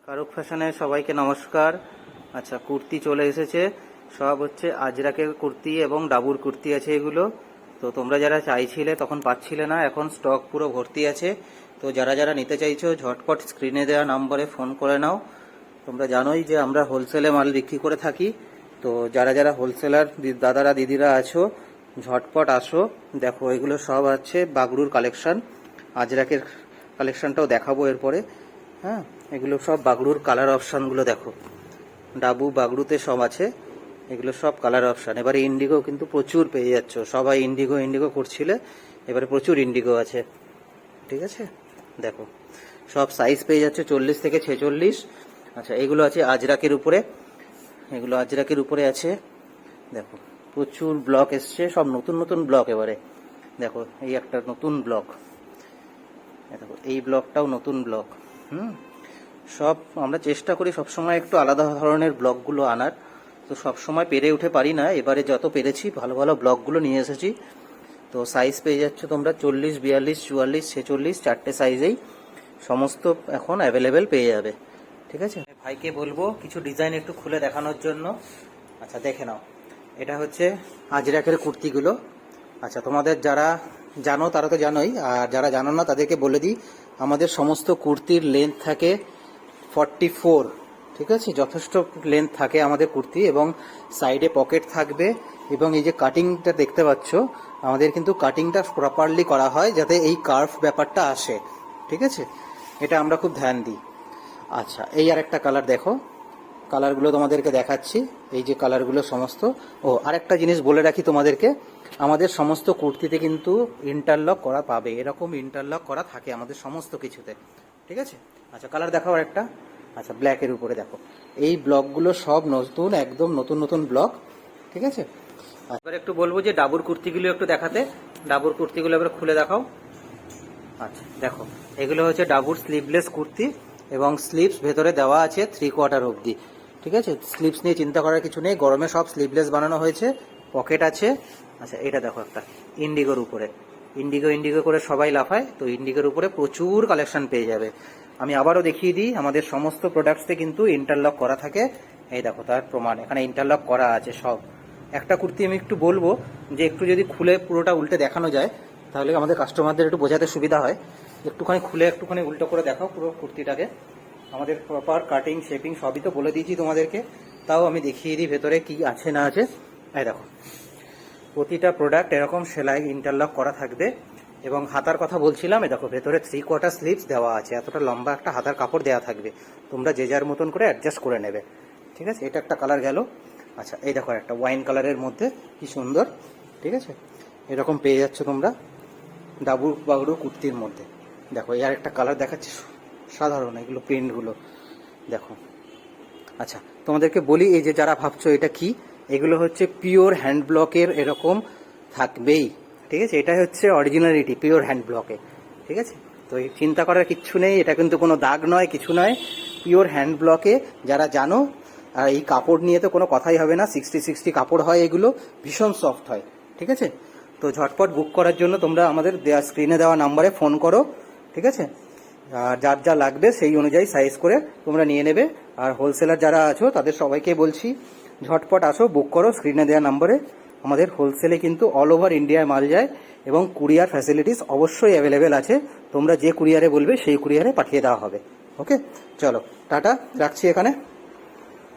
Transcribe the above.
ফারুক ফ্যাশনে সবাইকে নমস্কার। আচ্ছা, কুর্তি চলে এসেছে। সব হচ্ছে আজরাকের কুর্তি এবং ডাবুর কুর্তি আছে এগুলো। তো তোমরা যারা চাইছিলে তখন পাচ্ছিলে না, এখন স্টক পুরো ভর্তি আছে। তো যারা যারা নিতে চাইছো ঝটপট স্ক্রিনে দেওয়া নম্বরে ফোন করে নাও। তোমরা জানোই যে আমরা হোলসেলে মাল বিক্রি করে থাকি। তো যারা যারা হোলসেলার দাদারা দিদিরা আছো ঝটপট আসো। দেখো এগুলো সব আছে বাগড়ুর কালেকশন, আজরাকের কালেকশনটাও দেখাবো এরপরে। হ্যাঁ, এগুলো সব বাগড়ুর কালার অপশানগুলো দেখো, ডাবু বাগড়ুতে সব আছে, এগুলো সব কালার অপশান। এবারে ইন্ডিগো কিন্তু প্রচুর পেয়ে যাচ্ছ, সবাই ইন্ডিগো ইন্ডিগো করছিলে, এবারে প্রচুর ইন্ডিগো আছে। ঠিক আছে, দেখো সব সাইজ পেয়ে যাচ্ছে 40 থেকে 46। আচ্ছা, এগুলো আছে আজরাকের উপরে, এগুলো আজরাকের উপরে আছে। দেখো প্রচুর ব্লক এসছে, সব নতুন নতুন ব্লক। এবারে দেখো এই একটা নতুন ব্লক, দেখো এই ব্লকটাও নতুন ব্লক। সব আমরা চেষ্টা করি সবসময় একটু আলাদা ধরনের ব্লকগুলো আনার। তো সবসময় পেরে উঠে পারি না, এবারে যত পেরেছি ভালো ভালো ব্লকগুলো নিয়ে এসেছি। তো সাইজ পেয়ে যাচ্ছ তোমরা 40, 42, 44, 46, চারটে সাইজেই সমস্ত এখন অ্যাভেলেবেল পেয়ে যাবে। ঠিক আছে, ভাইকে বলবো কিছু ডিজাইন একটু খুলে দেখানোর জন্য। আচ্ছা দেখে নাও, এটা হচ্ছে আজরাকের কুর্তিগুলো। আচ্ছা, তোমাদের যারা জানো তারা তো জানোই, আর যারা জানো না তাদেরকে বলে দিই, আমাদের সমস্ত কুর্তির লেন্থ থাকে 44। ঠিক আছে, যথেষ্ট লেন্থ থাকে আমাদের কুর্তি, এবং সাইডে পকেট থাকবে। এবং এই যে কাটিংটা দেখতে পাচ্ছ, আমাদের কিন্তু কাটিংটা প্রপারলি করা হয় যাতে এই কার্ভ ব্যাপারটা আসে। ঠিক আছে, এটা আমরা খুব ধ্যান দিই। আচ্ছা, এই আর একটা কালার দেখো, কালারগুলো তোমাদেরকে দেখাচ্ছি, এই যে কালারগুলো সমস্ত। ও আরেকটা জিনিস বলে রাখি তোমাদেরকে, আমাদের সমস্ত কুর্তিতে কিন্তু ইন্টারলক করা পাবে, এরকম ইন্টারলক করা থাকে আমাদের সমস্ত কিছুতে। ঠিক আছে, আচ্ছা কালার দেখাও একটা। আচ্ছা, ব্ল্যাকের উপরে দেখো, এই ব্লকগুলো সব নতুন, একদম নতুন নতুন ব্লক। ঠিক আছে, এবার একটু বলবো যে ডাবুর কুর্তিগুলো একটু দেখাতে। ডাবুর কুর্তিগুলো এবার খুলে দেখাও। আচ্ছা দেখো, এগুলো হচ্ছে ডাবুর স্লিভলেস কুর্তি, এবং স্লিভস ভেতরে দেওয়া আছে 3/4 অবধি। ঠিক আছে, স্লিভস নিয়ে চিন্তা করার কিছু নেই, গরমে সব স্লিভলেস বানানো হয়েছে, পকেট আছে। আচ্ছা, এটা দেখো একটা ইন্ডিগোর উপরে, ইন্ডিগো ইন্ডিগো করে সবাই লাফায়, তো ইন্ডিগোর উপরে প্রচুর কালেকশন পেয়ে যাবে। আমি আবারও দেখিয়ে দিই, আমাদের সমস্ত প্রোডাক্টসে কিন্তু ইন্টারলক করা থাকে। এই দেখো তার প্রমাণ, এখানে ইন্টারলক করা আছে সব। একটা কুর্তি আমি একটু বলবো যে একটু যদি খুলে পুরোটা উল্টে দেখানো যায় তাহলে আমাদের কাস্টমারদের একটু বোঝাতে সুবিধা হয়। একটুখানি খুলে একটুখানি উল্টো করে দেখাও পুরো কুর্তিটাকে। আমাদের প্রপার কাটিং শেপিং সবই তো বলে দিয়েছি তোমাদেরকে, তাও আমি দেখিয়ে দিই ভেতরে কি আছে না আছে। এই দেখো, প্রতিটা প্রোডাক্ট এরকম সেলাই ইন্টারলক করা থাকবে। এবং হাতার কথা বলছিলাম, এই দেখো ভেতরে 3/4 স্লিভস দেওয়া আছে, এতটা লম্বা একটা হাতার কাপড় দেওয়া থাকবে, তোমরা যে যার মতন করে অ্যাডজাস্ট করে নেবে। ঠিক আছে, এটা একটা কালার গেল। আচ্ছা, এই দেখো একটা ওয়াইন কালারের মধ্যে কি সুন্দর। ঠিক আছে, এরকম পেয়ে যাচ্ছ তোমরা ডাবু বাগড়ু কুর্তির মধ্যে। দেখো এই আর একটা কালার দেখাচ্ছি, সাধারণ এগুলো প্রিন্টগুলো দেখো। আচ্ছা, তোমাদেরকে বলি, এই যে যারা ভাবছো এটা কি, এগুলো হচ্ছে পিওর হ্যান্ড ব্লকের, এরকম থাকবেই। ঠিক আছে, এটা হচ্ছে অরিজিনালিটি পিওর হ্যান্ড ব্লকে। ঠিক আছে, তো এই চিন্তা করার কিচ্ছু নেই, এটা কিন্তু কোনো দাগ নয়, কিছু নয়, পিওর হ্যান্ড ব্লকে। যারা জানো, আর এই কাপড় নিয়ে তো কোনো কথাই হবে না, 60-60 কাপড় হয়, এগুলো ভীষণ সফট হয়। ঠিক আছে, তো ঝটপট বুক করার জন্য তোমরা আমাদের স্ক্রিনে দেওয়া নাম্বারে ফোন করো। ঠিক আছে, আর যার যা লাগবে সেই অনুযায়ী সাইজ করে তোমরা নিয়ে নেবে। আর হোলসেলার যারা আছো তাদের সবাইকে বলছি ঝটপট আসো, বুক করো স্ক্রিনে দেওয়া নম্বরে। আমাদের হোলসেলে কিন্তু অল ওভার ইন্ডিয়ায় মাল যায়, এবং কুরিয়ার ফ্যাসিলিটিস অবশ্যই অ্যাভেলেবেল আছে। তোমরা যে কুরিয়ারে বলবে সেই কুরিয়ারে পাঠিয়ে দেওয়া হবে। ওকে, চলো টাটা, রাখছি এখানে।